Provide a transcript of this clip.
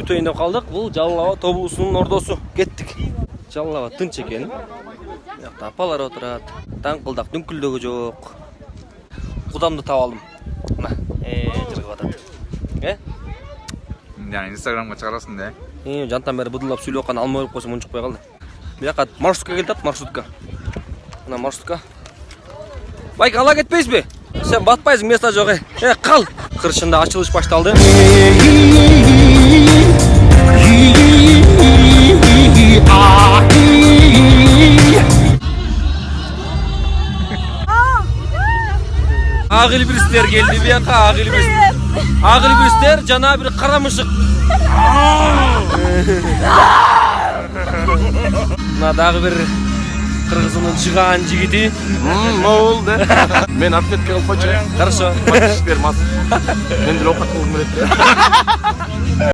өтөйүн деп калдык. Бул Жалал Аба тобусунун ордосу. Кеттик. Жалал Аба тынч экен. Бuyakta апалар отурат. Даңкылдак дүңкүлдөгү жок. Кудамды таап алдым. Мына, жыргып атат. Yani Instagram'a çıkarasın de. Жантан бери быдылдап сүйлөп аткан алмай өлүп койсом унчукпай калды. Бuyakka маршрутка келатат, маршрутка. Мына маршрутка. Байк ала кетпейсизби? Сен батпайсың, место жок. Кал. Кыршында ачылыш башталды. Агылбиристер келди бuyakka, агылбиристер. Агылбиристер жана бир кара мышык. Мына дагы бир кыргызынын чыгаан жигити. Болду. Мен отметка кылып койчу. Хорошо. Бермас. Мен деле окат кылгым келет.